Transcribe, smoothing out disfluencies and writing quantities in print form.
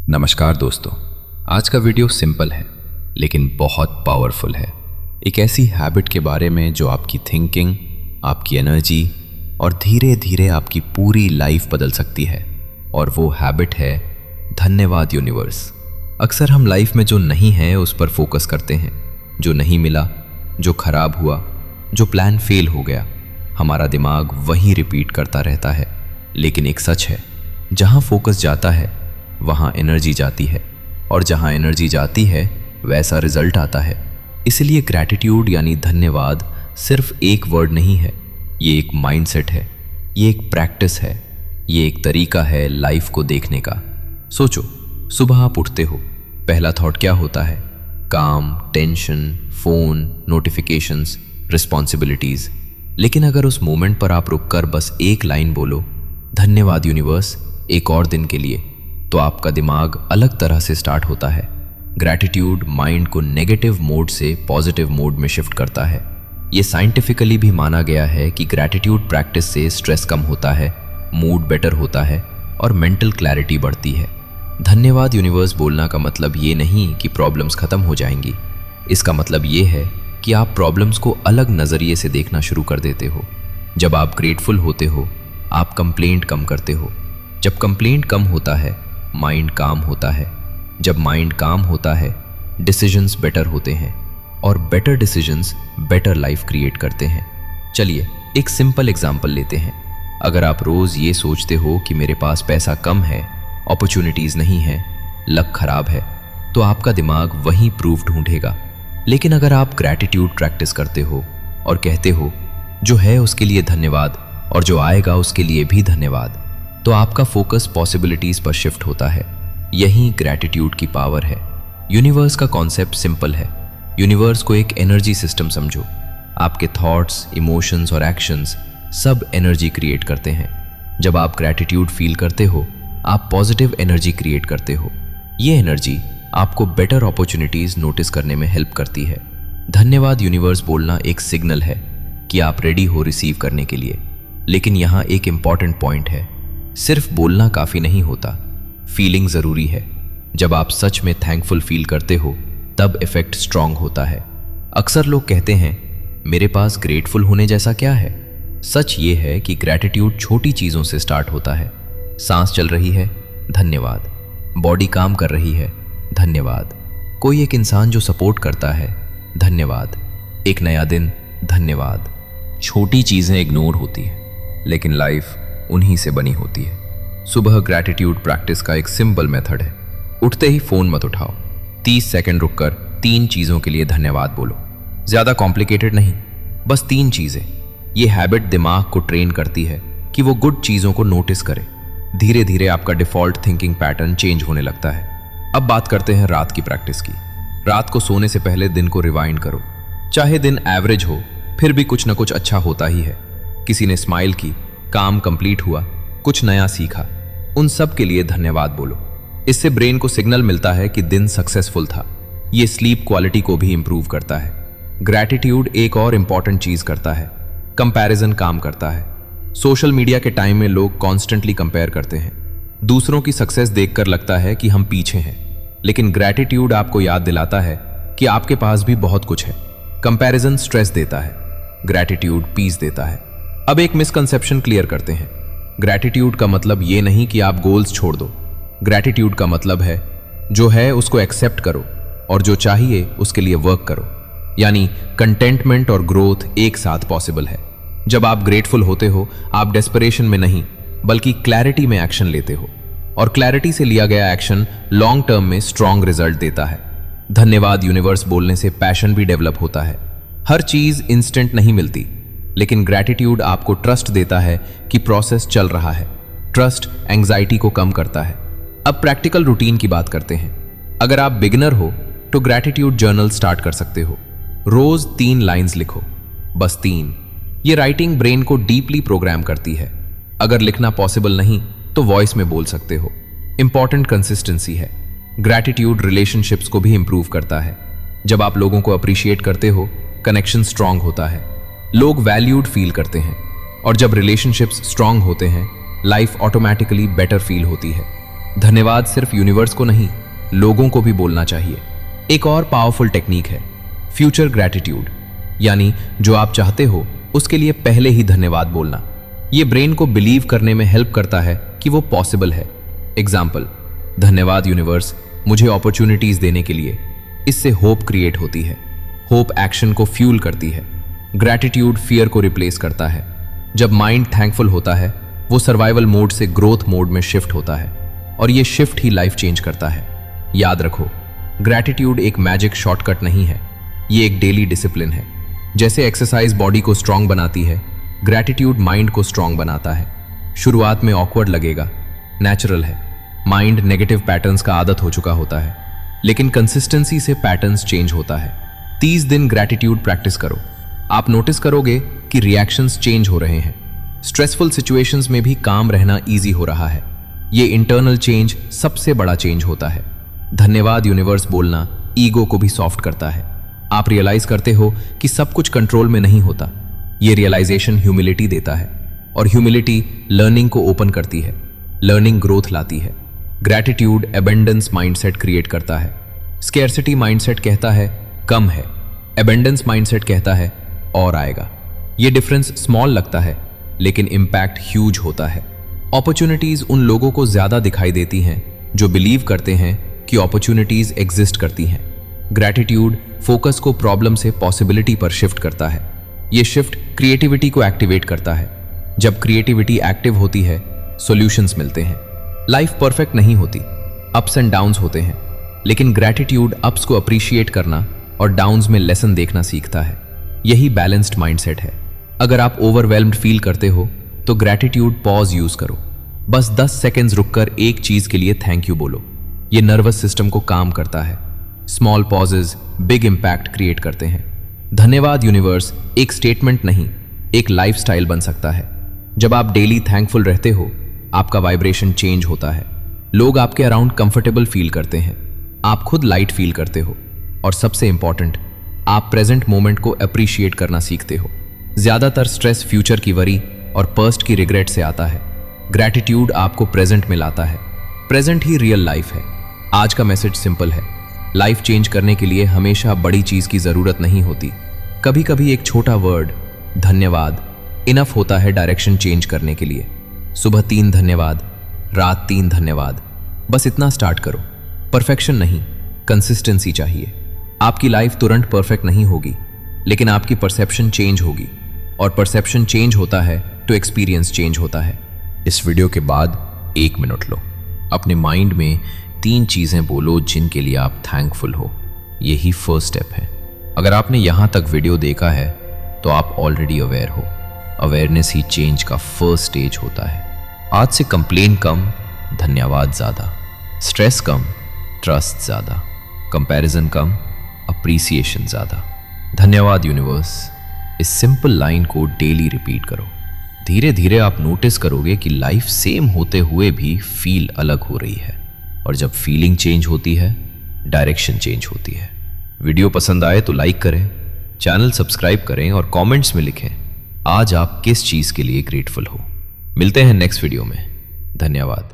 नमस्कार दोस्तों, आज का वीडियो सिंपल है लेकिन बहुत पावरफुल है। एक ऐसी हैबिट के बारे में जो आपकी थिंकिंग, आपकी एनर्जी और धीरे धीरे आपकी पूरी लाइफ बदल सकती है। और वो हैबिट है धन्यवाद यूनिवर्स। अक्सर हम लाइफ में जो नहीं है उस पर फोकस करते हैं, जो नहीं मिला, जो खराब हुआ, जो प्लान फेल हो गया, हमारा दिमाग वही रिपीट करता रहता है। लेकिन एक सच है, जहाँ फोकस जाता है वहाँ एनर्जी जाती है, और जहाँ एनर्जी जाती है वैसा रिजल्ट आता है। इसलिए ग्रैटिट्यूड यानी धन्यवाद सिर्फ एक वर्ड नहीं है, ये एक माइंडसेट है, ये एक प्रैक्टिस है, ये एक तरीका है लाइफ को देखने का। सोचो, सुबह आप उठते हो, पहला थॉट क्या होता है? काम, टेंशन, फोन, नोटिफिकेशंस, रिस्पॉन्सिबिलिटीज। लेकिन अगर उस मोमेंट पर आप रुककर बस एक लाइन बोलो, धन्यवाद यूनिवर्स एक और दिन के लिए, तो आपका दिमाग अलग तरह से स्टार्ट होता है। ग्रैटिट्यूड माइंड को नेगेटिव मोड से पॉजिटिव मोड में शिफ्ट करता है। ये साइंटिफिकली भी माना गया है कि ग्रैटिट्यूड प्रैक्टिस से स्ट्रेस कम होता है, मूड बेटर होता है और मेंटल क्लैरिटी बढ़ती है। धन्यवाद यूनिवर्स बोलना का मतलब ये नहीं कि प्रॉब्लम्स खत्म हो जाएंगी। इसका मतलब ये है कि आप प्रॉब्लम्स को अलग नज़रिए से देखना शुरू कर देते हो। जब आप ग्रेटफुल होते हो, आप कंप्लेंट कम करते हो। जब कंप्लेंट कम होता है, माइंड काम होता है। जब माइंड काम होता है, डिसीजंस बेटर होते हैं, और better decisions better life create करते हैं। चलिए एक सिंपल एग्जांपल लेते हैं। अगर आप रोज़ ये सोचते हो कि मेरे पास पैसा कम है, अपॉर्चुनिटीज़ नहीं है, लक खराब है, तो आपका दिमाग वही प्रूफ ढूंढेगा। लेकिन अगर आप ग्रैटिट्यूड प्रैक्टिस करते हो और कहते हो जो है उसके लिए धन्यवाद और जो आएगा उसके लिए भी धन्यवाद, तो आपका फोकस पॉसिबिलिटीज पर शिफ्ट होता है। यही ग्रैटिट्यूड की पावर है। यूनिवर्स का कॉन्सेप्ट सिंपल है। यूनिवर्स को एक एनर्जी सिस्टम समझो। आपके थॉट्स, इमोशंस और एक्शंस सब एनर्जी क्रिएट करते हैं। जब आप ग्रैटिट्यूड फील करते हो, आप पॉजिटिव एनर्जी क्रिएट करते हो। ये एनर्जी आपको बेटर अपॉर्चुनिटीज नोटिस करने में हेल्प करती है। धन्यवाद यूनिवर्स बोलना एक सिग्नल है कि आप रेडी हो रिसीव करने के लिए। लेकिन यहाँ एक इंपॉर्टेंट पॉइंट है, सिर्फ बोलना काफ़ी नहीं होता, फीलिंग ज़रूरी है। जब आप सच में थैंकफुल फील करते हो तब इफेक्ट स्ट्रांग होता है। अक्सर लोग कहते हैं मेरे पास ग्रेटफुल होने जैसा क्या है। सच ये है कि ग्रैटिट्यूड छोटी चीज़ों से स्टार्ट होता है। सांस चल रही है, धन्यवाद। बॉडी काम कर रही है, धन्यवाद। कोई एक इंसान जो सपोर्ट करता है, धन्यवाद। एक नया दिन, धन्यवाद। छोटी चीज़ें इग्नोर होती हैं लेकिन लाइफ उन्हीं से बनी होती है। सुबह ग्रैटिट्यूड प्रैक्टिस का एक सिंपल मेथड है। उठते ही फोन मत उठाओ, 30 सेकंड रुककर 3 चीज़ों के लिए धन्यवाद बोलो। ज़्यादा कॉम्प्लिकेटेड नहीं, बस 3 चीज़ें। ये हैबिट दिमाग को ट्रेन करती है कि वो गुड चीज़ों को नोटिस करे। धीरे धीरे आपका डिफ़ॉल्ट थिंकिंग पैटर्न चेंज होने लगता है। अब बात करते हैं रात की प्रैक्टिस की। रात को सोने से पहले दिन को रिवाइंड करो। चाहे दिन एवरेज हो, फिर भी कुछ ना कुछ अच्छा होता ही है। किसी ने स्माइल की, काम कंप्लीट हुआ, कुछ नया सीखा, उन सब के लिए धन्यवाद बोलो। इससे ब्रेन को सिग्नल मिलता है कि दिन सक्सेसफुल था। ये स्लीप क्वालिटी को भी इंप्रूव करता है। ग्रैटिट्यूड एक और इंपॉर्टेंट चीज करता है, कंपैरिजन काम करता है। सोशल मीडिया के टाइम में लोग कॉन्स्टेंटली कंपेयर करते हैं। दूसरों की सक्सेस देखकर लगता है कि हम पीछे हैं, लेकिन ग्रैटिट्यूड आपको याद दिलाता है कि आपके पास भी बहुत कुछ है। कंपैरिजन स्ट्रेस देता है, ग्रैटिट्यूड पीस देता है। अब एक मिसकंसेप्शन क्लियर करते हैं। ग्रैटिट्यूड का मतलब ये नहीं कि आप गोल्स छोड़ दो। ग्रैटिट्यूड का मतलब है जो है उसको एक्सेप्ट करो और जो चाहिए उसके लिए वर्क करो। यानी कंटेंटमेंट और ग्रोथ एक साथ पॉसिबल है। जब आप ग्रेटफुल होते हो, आप डेस्परेशन में नहीं बल्कि क्लैरिटी में एक्शन लेते हो, और क्लैरिटी से लिया गया एक्शन लॉन्ग टर्म में स्ट्रॉन्ग रिजल्ट देता है। धन्यवाद यूनिवर्स बोलने से पैशन भी डेवलप होता है। हर चीज इंस्टेंट नहीं मिलती, लेकिन ग्रैटिट्यूड आपको ट्रस्ट देता है कि प्रोसेस चल रहा है। ट्रस्ट एंग्जाइटी को कम करता है। अब प्रैक्टिकल रूटीन की बात करते हैं। अगर आप बिगिनर हो तो ग्रैटिट्यूड जर्नल स्टार्ट कर सकते हो। रोज 3 लाइंस लिखो, बस 3। ये राइटिंग ब्रेन को डीपली प्रोग्राम करती है। अगर लिखना पॉसिबल नहीं तो वॉइस में बोल सकते हो। इंपॉर्टेंट कंसिस्टेंसी है। ग्रैटिट्यूड रिलेशनशिप्स को भी इंप्रूव करता है। जब आप लोगों को अप्रिशिएट करते हो, कनेक्शन स्ट्रांग होता है, लोग वैल्यूड फील करते हैं, और जब रिलेशनशिप्स स्ट्रांग होते हैं, लाइफ ऑटोमेटिकली बेटर फील होती है। धन्यवाद सिर्फ यूनिवर्स को नहीं, लोगों को भी बोलना चाहिए। एक और पावरफुल टेक्निक है फ्यूचर ग्रैटिट्यूड, यानी जो आप चाहते हो उसके लिए पहले ही धन्यवाद बोलना। ये ब्रेन को बिलीव करने में हेल्प करता है कि वो पॉसिबल है। एग्जाम्पल, धन्यवाद यूनिवर्स मुझे अपॉर्चुनिटीज देने के लिए। इससे होप क्रिएट होती है। होप एक्शन को फ्यूल करती है। ग्रैटिट्यूड फियर को रिप्लेस करता है। जब माइंड थैंकफुल होता है वो सर्वाइवल मोड से ग्रोथ मोड में शिफ्ट होता है, और ये शिफ्ट ही लाइफ चेंज करता है। याद रखो, ग्रैटिट्यूड एक मैजिक शॉर्टकट नहीं है, ये एक डेली डिसिप्लिन है। जैसे एक्सरसाइज बॉडी को स्ट्रांग बनाती है, ग्रैटिट्यूड माइंड को स्ट्रांग बनाता है। शुरुआत में ऑकवर्ड लगेगा, नेचुरल है। माइंड नेगेटिव पैटर्न्स का आदत हो चुका होता है, लेकिन कंसिस्टेंसी से पैटर्न्स चेंज होता है। 30 दिन ग्रैटिट्यूड प्रैक्टिस करो, आप नोटिस करोगे कि रिएक्शंस चेंज हो रहे हैं। स्ट्रेसफुल सिचुएशंस में भी काम रहना इजी हो रहा है। ये इंटरनल चेंज सबसे बड़ा चेंज होता है। धन्यवाद यूनिवर्स बोलना ईगो को भी सॉफ्ट करता है। आप रियलाइज करते हो कि सब कुछ कंट्रोल में नहीं होता। ये रियलाइजेशन ह्यूमिलिटी देता है, और ह्यूमिलिटी लर्निंग को ओपन करती है। लर्निंग ग्रोथ लाती है। ग्रैटिट्यूड एबेंडेंस माइंडसेट क्रिएट करता है। स्केर्सिटी माइंडसेट कहता है कम है, एबेंडेंस माइंडसेट कहता है और आएगा। ये डिफरेंस स्मॉल लगता है, लेकिन इम्पैक्ट ह्यूज होता है। अपॉर्चुनिटीज उन लोगों को ज्यादा दिखाई देती हैं जो बिलीव करते हैं कि अपॉर्चुनिटीज एग्जिस्ट करती हैं। ग्रैटिट्यूड फोकस को प्रॉब्लम से पॉसिबिलिटी पर शिफ्ट करता है। ये शिफ्ट क्रिएटिविटी को एक्टिवेट करता है। जब क्रिएटिविटी एक्टिव होती है, सॉल्यूशंस मिलते हैं। लाइफ परफेक्ट नहीं होती, अप्स एंड डाउन्स होते हैं, लेकिन ग्रैटिट्यूड अप्स को अप्रिशिएट करना और डाउन्स में लेसन देखना सीखता है। यही बैलेंस्ड माइंडसेट है। अगर आप ओवरवेल्म्ड फील करते हो तो ग्रैटिट्यूड पॉज यूज करो। बस 10 सेकेंड्स रुककर एक चीज के लिए थैंक यू बोलो। ये नर्वस सिस्टम को काम करता है। Small pauses big impact create करते हैं। धन्यवाद यूनिवर्स एक स्टेटमेंट नहीं, एक लाइफस्टाइल बन सकता है। जब आप डेली थैंकफुल रहते हो, आपका वाइब्रेशन चेंज होता है। लोग आपके अराउंड कंफर्टेबल फील करते हैं, आप खुद लाइट फील करते हो, और सबसे इंपॉर्टेंट, आप प्रेजेंट मोमेंट को अप्रिशिएट करना सीखते हो। ज्यादातर स्ट्रेस फ्यूचर की वरी और पास्ट की रिग्रेट से आता है। ग्रैटिट्यूड आपको प्रेजेंट में लाता है। प्रेजेंट ही रियल लाइफ है। आज का मैसेज सिंपल है, लाइफ चेंज करने के लिए हमेशा बड़ी चीज की जरूरत नहीं होती। कभी कभी एक छोटा वर्ड धन्यवाद इनफ होता है डायरेक्शन चेंज करने के लिए। सुबह 3 धन्यवाद, रात 3 धन्यवाद, बस इतना स्टार्ट करो। परफेक्शन नहीं, कंसिस्टेंसी चाहिए। आपकी लाइफ तुरंत परफेक्ट नहीं होगी, लेकिन आपकी परसेप्शन चेंज होगी, और परसेप्शन चेंज होता है तो एक्सपीरियंस चेंज होता है। इस वीडियो के बाद 1 मिनट लो, अपने माइंड में 3 चीजें बोलो जिनके लिए आप थैंकफुल हो। यही फर्स्ट स्टेप है। अगर आपने यहां तक वीडियो देखा है तो आप ऑलरेडी अवेयर हो। अवेयरनेस ही चेंज का फर्स्ट स्टेज होता है। आज से कंप्लेन कम, धन्यवाद ज्यादा। स्ट्रेस कम, ट्रस्ट ज्यादा। कंपैरिजन कम, अप्रिसिएशन ज्यादा। धन्यवाद यूनिवर्स, इस सिंपल लाइन को डेली रिपीट करो। धीरे धीरे आप नोटिस करोगे कि लाइफ सेम होते हुए भी फील अलग हो रही है, और जब फीलिंग चेंज होती है, डायरेक्शन चेंज होती है। वीडियो पसंद आए तो लाइक करें, चैनल सब्सक्राइब करें और कमेंट्स में लिखें आज आप किस चीज के लिए ग्रेटफुल हो। मिलते हैं नेक्स्ट वीडियो में। धन्यवाद।